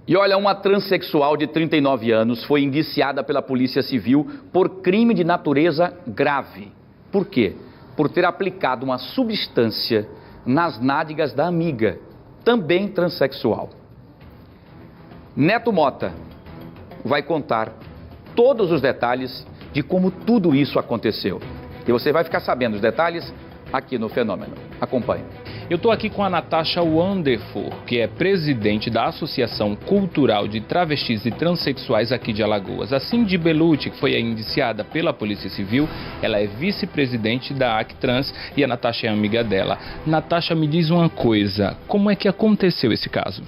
E olha, uma transexual de 39 anos foi indiciada pela Polícia Civil por crime de natureza grave. Por quê? Por ter aplicado uma substância nas nádegas da amiga, também transexual. Neto Mota vai contar todos os detalhes de como tudo isso aconteceu. E você vai ficar sabendo os detalhes aqui no Fenômeno. Acompanhe. Eu estou aqui com a Natasha Wonderful, que é presidente da Associação Cultural de Travestis e Transsexuais aqui de Alagoas. A Cindy Belucci, que foi indiciada pela Polícia Civil, ela é vice-presidente da Actrans e a Natasha é amiga dela. Natasha, me diz uma coisa, como é que aconteceu esse caso?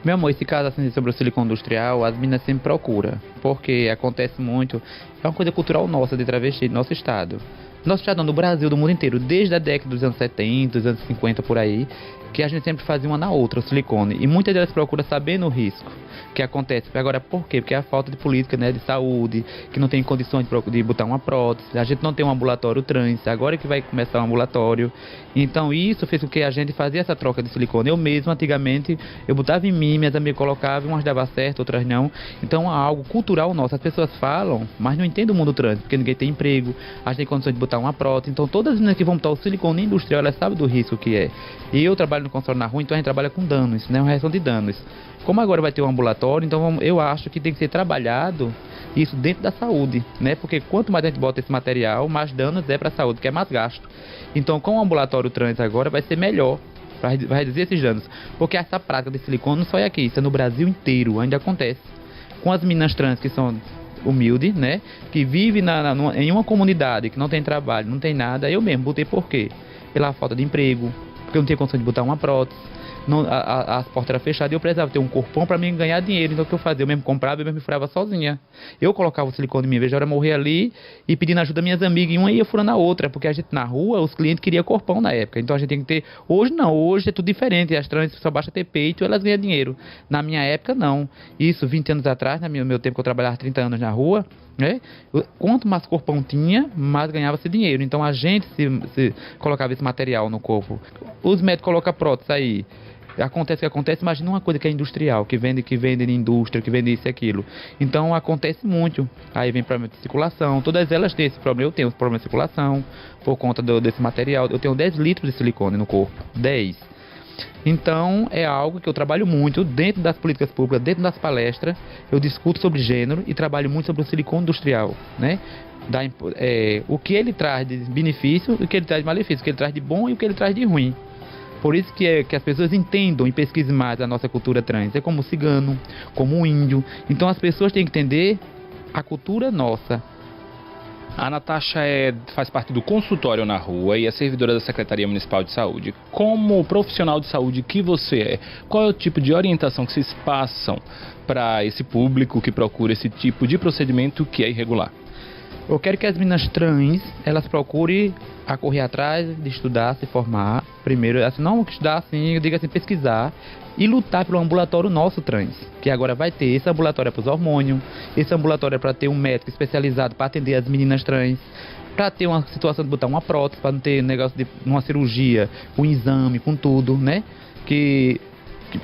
Meu amor, esse caso assim, sobre o silicone industrial, as meninas sempre procuram, porque acontece muito, é uma coisa cultural nossa de travesti, do nosso estado. Nosso estado não, do Brasil, do mundo inteiro, desde a década dos anos 70, dos anos 50 por aí, que a gente sempre fazia uma na outra, o silicone. E muitas delas procuram sabendo o risco que acontece. Agora, por quê? Porque é a falta de política, né, de saúde, que não tem condições de botar uma prótese, a gente não tem um ambulatório trans, agora que vai começar um ambulatório. Então isso fez com que a gente fazia essa troca de silicone. Eu mesmo, antigamente, eu botava em mim, minhas amigas colocavam, umas dava certo, outras não. Então é algo cultural nosso. As pessoas falam, mas não entendem o mundo trans, porque ninguém tem emprego, a gente tem condições de botar uma prótese. Então todas as meninas que vão botar o silicone industrial, elas sabem do risco que é. E eu trabalho no consultório na rua, então a gente trabalha com danos, né, uma reação de danos. Como agora vai ter um ambulatório, então eu acho que tem que ser trabalhado isso dentro da saúde, né? Porque quanto mais a gente bota esse material, mais danos é para a saúde, que é mais gasto. Então, com o ambulatório trans agora, vai ser melhor, vai reduzir esses danos. Porque essa prática de silicone não só é aqui, isso é no Brasil inteiro, ainda acontece. Com as meninas trans que são humildes, né? Que vivem em uma comunidade, que não tem trabalho, não tem nada, eu mesmo botei por quê? Pela falta de emprego, porque eu não tinha condição de botar uma prótese. Não, as portas eram fechadas e eu precisava ter um corpão para mim ganhar dinheiro. Então o que eu fazia? Eu mesmo comprava e mesmo me furava sozinha. Eu colocava o silicone em mim, em vez de eu morrer ali e pedindo ajuda das minhas amigas. E uma ia furando a outra, porque a gente na rua, os clientes queriam corpão na época. Então a gente tem que ter. Hoje não, hoje é tudo diferente. As trans só basta ter peito e elas ganham dinheiro. Na minha época, não. Isso 20 anos atrás, no meu tempo que eu trabalhava 30 anos na rua. Né? Quanto mais corpão tinha, mais ganhava-se dinheiro. Então a gente se colocava esse material no corpo. Os médicos colocam prótese aí. Acontece o que acontece, imagina uma coisa que é industrial, que vende em indústria, que vende isso e aquilo. Então acontece muito. Aí vem problema de circulação, todas elas têm esse problema. Eu tenho esse problema de circulação por conta desse material. Eu tenho 10 litros de silicone no corpo, 10. Então é algo que eu trabalho muito dentro das políticas públicas, dentro das palestras. Eu discuto sobre gênero e trabalho muito sobre o silicone industrial, né? O que ele traz de benefício e o que ele traz de malefício, o que ele traz de bom e o que ele traz de ruim. Por isso que as pessoas entendam e pesquisem mais a nossa cultura trans. É como o cigano, como o índio. Então as pessoas têm que entender a cultura nossa. A Natasha faz parte do consultório na rua e é servidora da Secretaria Municipal de Saúde. Como profissional de saúde que você é, qual é o tipo de orientação que vocês passam para esse público que procura esse tipo de procedimento que é irregular? Eu quero que as meninas trans, elas procurem a correr atrás de estudar, se formar. Primeiro, assim, não estudar assim, eu digo assim, pesquisar e lutar pelo ambulatório nosso trans, que agora vai ter. Esse ambulatório é para os hormônios, esse ambulatório é para ter um médico especializado para atender as meninas trans, para ter uma situação de botar uma prótese, para não ter negócio de uma cirurgia, com exame, com tudo, né? Que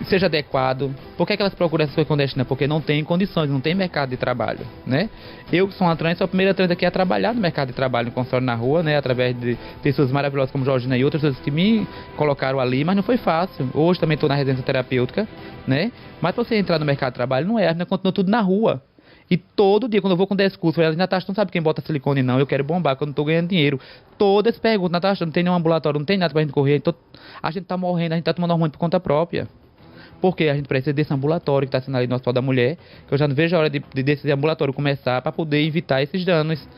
seja adequado. Por que elas procuram essas coisas clandestinas? Porque não tem condições, não tem mercado de trabalho, né? Eu que sou uma trans, sou a primeira trans aqui a trabalhar no mercado de trabalho, no consultório na rua, né? Através de pessoas maravilhosas como Georgina e outras pessoas que me colocaram ali, mas não foi fácil. Hoje também estou na residência terapêutica, né? Mas para você entrar no mercado de trabalho não é, a gente continua tudo na rua. E todo dia, quando eu vou com 10 cursos, ela diz, Natasha, não sabe quem bota silicone não, eu quero bombar, que eu não tô ganhando dinheiro. Todas perguntam, Natasha, não tem nenhum ambulatório, não tem nada pra gente correr, então a gente tá morrendo, a gente tá tomando hormônio por conta própria. Porque a gente precisa desse ambulatório que está sendo ali no Hospital da Mulher, que eu já não vejo a hora desse ambulatório começar para poder evitar esses danos.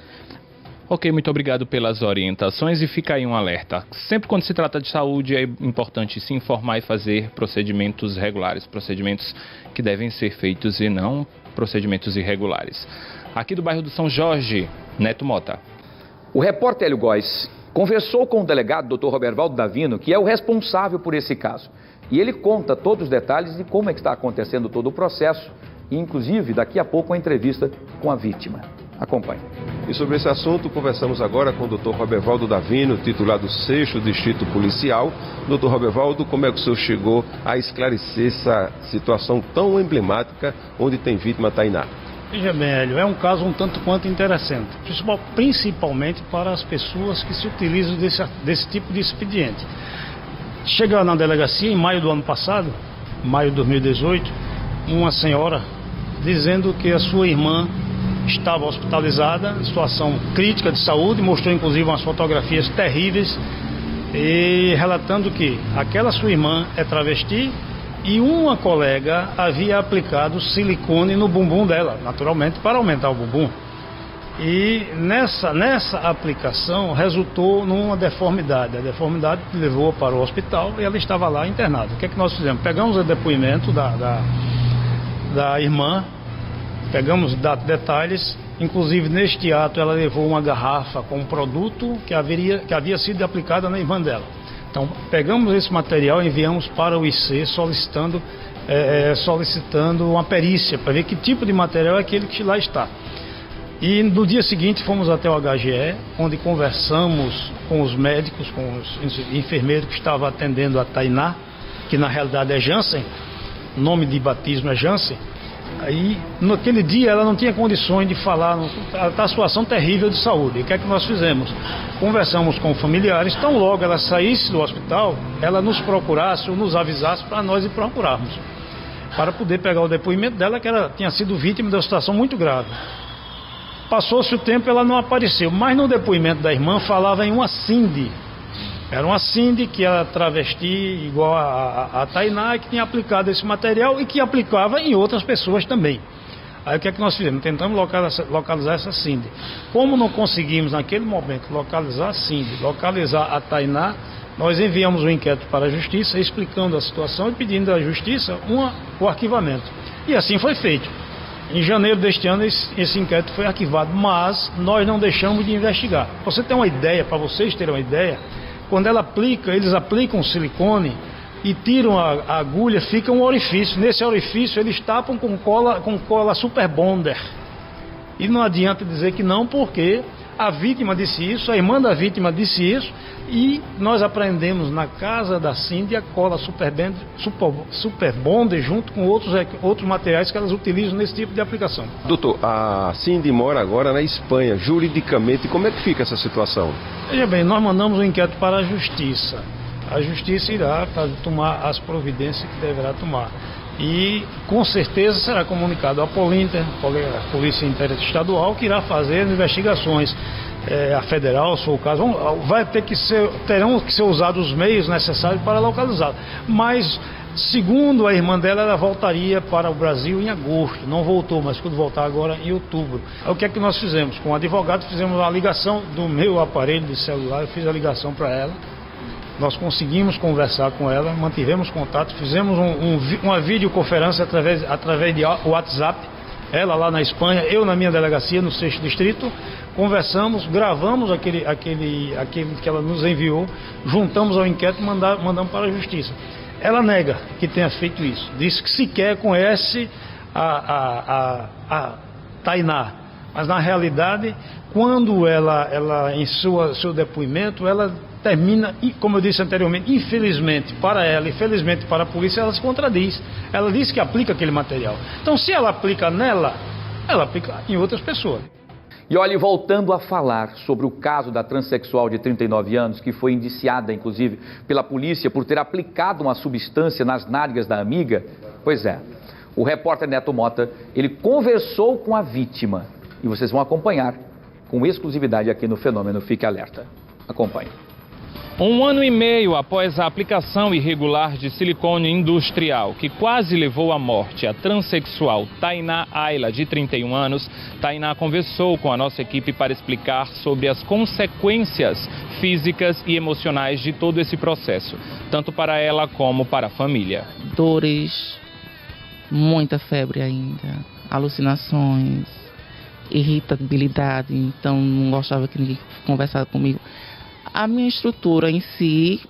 Ok, muito obrigado pelas orientações e fica aí um alerta. Sempre quando se trata de saúde é importante se informar e fazer procedimentos regulares, procedimentos que devem ser feitos e não procedimentos irregulares. Aqui do bairro do São Jorge, Neto Mota. O repórter Hélio Góes conversou com o delegado Dr. Robervaldo Davino, que é o responsável por esse caso. E ele conta todos os detalhes de como é que está acontecendo todo o processo, e inclusive daqui a pouco uma entrevista com a vítima. Acompanhe. E sobre esse assunto, conversamos agora com o Dr. Robervaldo Davino, titular do 6º Distrito Policial. Dr. Robervaldo, como é que o senhor chegou a esclarecer essa situação tão emblemática onde tem vítima Tainá? Veja bem, Hélio, é um caso um tanto quanto interessante, principalmente para as pessoas que se utilizam desse tipo de expediente. Chega na delegacia em maio do ano passado, maio de 2018, uma senhora dizendo que a sua irmã estava hospitalizada, em situação crítica de saúde, mostrou inclusive umas fotografias terríveis, e relatando que aquela sua irmã é travesti e uma colega havia aplicado silicone no bumbum dela, naturalmente para aumentar o bumbum. E nessa aplicação resultou numa deformidade. A deformidade levou para o hospital e ela estava lá internada. O que é que nós fizemos? Pegamos o depoimento da irmã, pegamos detalhes, inclusive neste ato ela levou uma garrafa com um produto que havia sido aplicado na irmã dela. Então pegamos esse material e enviamos para o IC solicitando uma perícia para ver que tipo de material é aquele que lá está. E no dia seguinte fomos até o HGE, onde conversamos com os médicos, com os enfermeiros que estavam atendendo a Tainá, que na realidade é Jansen, o nome de batismo é Jansen. Aí, naquele dia, ela não tinha condições de falar, ela está em situação terrível de saúde. E o que é que nós fizemos? Conversamos com familiares, tão logo ela saísse do hospital, ela nos procurasse ou nos avisasse para nós ir procurarmos, para poder pegar o depoimento dela, que ela tinha sido vítima de uma situação muito grave. Passou-se o tempo, ela não apareceu, mas no depoimento da irmã falava em uma Cindy. Era uma Cindy que era travesti igual a Tainá, que tinha aplicado esse material e que aplicava em outras pessoas também. Aí o que é que nós fizemos? Tentamos localizar essa Cindy. Como não conseguimos naquele momento localizar a Cindy, localizar a Tainá, nós enviamos um inquérito para a Justiça explicando a situação e pedindo à Justiça o arquivamento. E assim foi feito. Em janeiro deste ano esse inquérito foi arquivado, mas nós não deixamos de investigar. Para você ter uma ideia, para vocês terem uma ideia, quando eles aplicam silicone e tiram a agulha, fica um orifício. Nesse orifício eles tapam com cola Super Bonder. E não adianta dizer que não, porque a vítima disse isso, a irmã da vítima disse isso, e nós apreendemos na casa da Cindy a cola Super Bonder junto com outros materiais que elas utilizam nesse tipo de aplicação. Doutor, a Cindy mora agora na Espanha. Juridicamente, como é que fica essa situação? Veja bem, nós mandamos um inquérito para a Justiça. A Justiça irá tomar as providências que deverá tomar. E com certeza será comunicado à Polinter, a Polícia Interestadual, que irá fazer as investigações. A federal, se for o caso, terão que ser usados os meios necessários para localizá-la. Mas, segundo a irmã dela, ela voltaria para o Brasil em agosto. Não voltou, mas quando voltar agora em outubro. O que é que nós fizemos? Com o advogado fizemos a ligação do meu aparelho de celular, eu fiz a ligação para ela. Nós conseguimos conversar com ela, mantivemos contato, fizemos uma videoconferência através de WhatsApp, ela lá na Espanha, eu na minha delegacia, no 6º Distrito, conversamos, gravamos aquele que ela nos enviou, juntamos ao inquérito e mandamos para a Justiça. Ela nega que tenha feito isso, diz que sequer conhece a Tainá, mas na realidade, quando ela em seu depoimento, ela termina, como eu disse anteriormente, infelizmente para ela e felizmente para a polícia, ela se contradiz. Ela diz que aplica aquele material. Então, se ela aplica nela, ela aplica em outras pessoas. E olha, voltando a falar sobre o caso da transexual de 39 anos, que foi indiciada, inclusive, pela polícia por ter aplicado uma substância nas nádegas da amiga, pois é, o repórter Neto Mota, ele conversou com a vítima. E vocês vão acompanhar com exclusividade aqui no Fenômeno Fique Alerta. Acompanhe. 1 ano e meio após a aplicação irregular de silicone industrial, que quase levou à morte a transexual Tainá Ayla, de 31 anos, Tainá conversou com a nossa equipe para explicar sobre as consequências físicas e emocionais de todo esse processo, tanto para ela como para a família. Dores, muita febre ainda, alucinações, irritabilidade, então não gostava que ninguém conversasse comigo. A minha estrutura em si,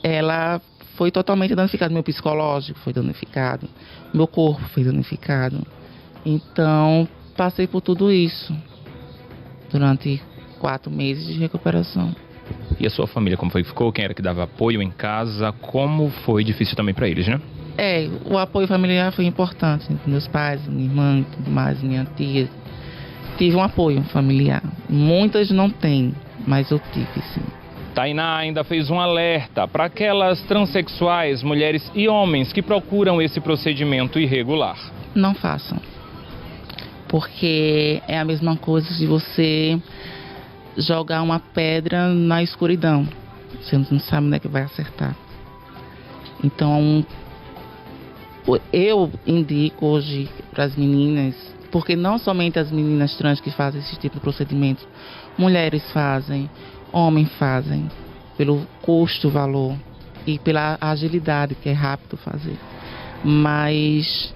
ela foi totalmente danificada. Meu psicológico foi danificado, meu corpo foi danificado. Então, passei por tudo isso. durante 4 meses de recuperação. E a sua família, como foi que ficou? Quem era que dava apoio em casa? Como foi difícil também para eles, né? O apoio familiar foi importante. Meus pais, minha irmã, tudo mais, minha tia. Tive um apoio familiar. Muitas não têm, mas eu tive, sim. Tainá ainda fez um alerta para aquelas transexuais, mulheres e homens que procuram esse procedimento irregular. Não façam. Porque é a mesma coisa de você jogar uma pedra na escuridão. Você não sabe onde é que vai acertar. Então, eu indico hoje para as meninas, porque não somente as meninas trans que fazem esse tipo de procedimento, mulheres fazem, homens fazem, pelo custo, valor e pela agilidade, que é rápido fazer. Mas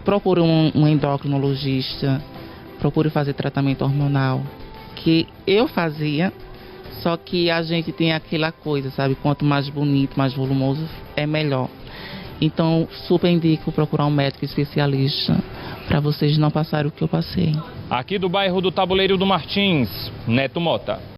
procure um endocrinologista, procure fazer tratamento hormonal, que eu fazia, só que a gente tem aquela coisa, sabe? Quanto mais bonito, mais volumoso, é melhor. Então, super indico procurar um médico especialista para vocês não passarem o que eu passei. Aqui do bairro do Tabuleiro do Martins, Neto Mota.